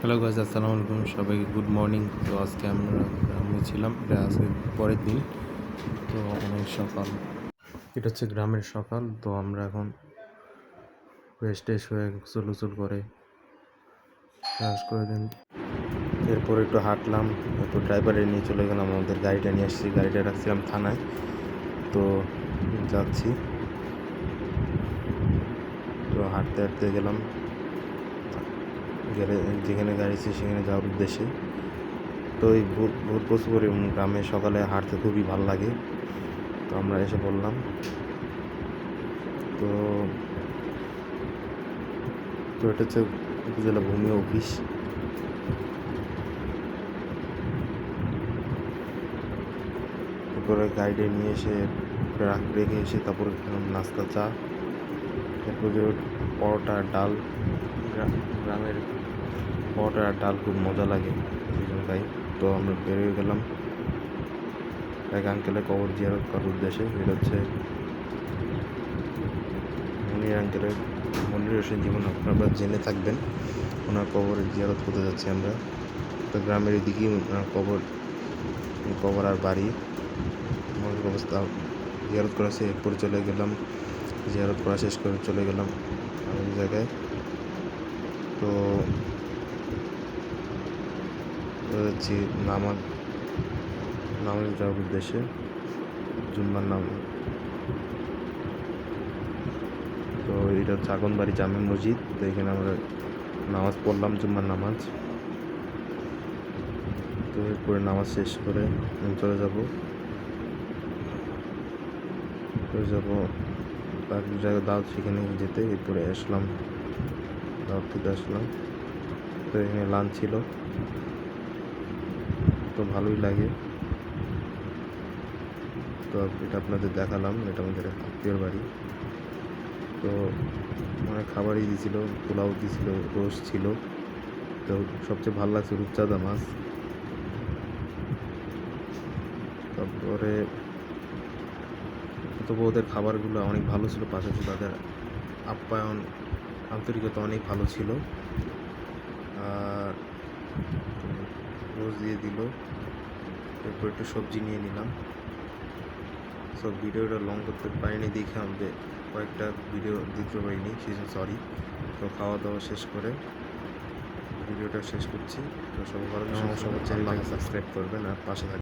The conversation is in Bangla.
হ্যালো গাইজ, আসসালামু আলাইকুম, সবাইকে গুড মর্নিং। তো আজকে আমি ছিলাম, এটা আজকে পরের দিন। তো অনেক সকাল, এটা হচ্ছে গ্রামের সকাল। তো আমরা এখন ফ্রেশ ট্রেশ হয়ে গোসল করে ব্রাশ করে দিন, এরপর একটু হাঁটলাম, এরপর ড্রাইভারে নিয়ে চলে গেলাম, আমাদের গাড়িটা নিয়ে আসছি, গাড়িটা রাখছিলাম থানায়। তো যাচ্ছি, তো হাঁটতে হাঁটতে গেলাম যেখানে গাড়ি ছিল সেখানে যাওয়ার উদ্দেশ্যে। তো এই ভোর প্রচুর গ্রামে সকালে হাঁটতে খুবই ভালো লাগে। তো আমরা এসে পড়লাম। তো তো এটা হচ্ছে উপজেলা ভূমি অফিস। এরপরে গাইডে নিয়ে এসে রেখে এসে তারপরে খেলাম নাস্তা, চা, এরপরে পরোটা আর ডাল। গ্রামের পরোটা আর ডাল খুব মজা লাগে, তাই। তো আমরা বেরিয়ে গেলাম এক আঙ্কেলের কবর জিয়ারত করার উদ্দেশ্যে। এটা হচ্ছে মনির হোসেন জীবন, আপনারা জেনে থাকবেন। ওনার কবরের জিয়ারত করতে যাচ্ছি আমরা। তো গ্রামের এদিকেই ওনার কবর আর বাড়ি মনের অবস্থা জিয়ারত করা শেষ, এরপরে চলে গেলাম, জিয়ারত করা শেষ করে চলে গেলাম আমাদের জায়গায়। তো যাচ্ছি নামাজ যাওয়ার উদ্দেশ্যে, জুম্মার নাম। তো এটা হচ্ছে আগনবাড়ি জামে মসজিদ। তো এখানে আমরা নামাজ পড়লাম, জুম্মার নামাজ। তো এরপরে নামাজ শেষ করে চলে যাবো তার জায়গায় দাওয়াত, সেখানে যেতে। এরপরে আসলাম, দাওয়াত থেকে আসলাম। তো এখানে লাঞ্চ ছিল, তো ভালোই লাগে। তো এটা আপনাদের দেখালাম, এটা আমাদের আত্মীয়র বাড়ি। তো অনেক খাবারই দিয়েছিল, পোলাও দিয়েছিল, রোস্ট ছিল। তো সবচেয়ে ভালো লাগছে রূপচাঁদা মাছ। তারপরে তবু ওদের খাবারগুলো অনেক ভালো ছিল, পাশাপাশি তাদের আপ্যায়ন, আন্তরিকতা অনেক ভালো ছিল। আর রোজ দিয়ে দিল। এরপর একটু সবজি নিয়ে নিলাম। সব ভিডিওটা লং করতে পারিনি দেখে আমাদের কয়েকটা ভিডিও দিতে পারিনি, সরি। তো খাওয়া দাওয়া শেষ করে ভিডিওটা শেষ করছি। তো সবাই ভালো, সবার চ্যানেলটাকে সাবস্ক্রাইব করবেন আর পাশে থাকবেন।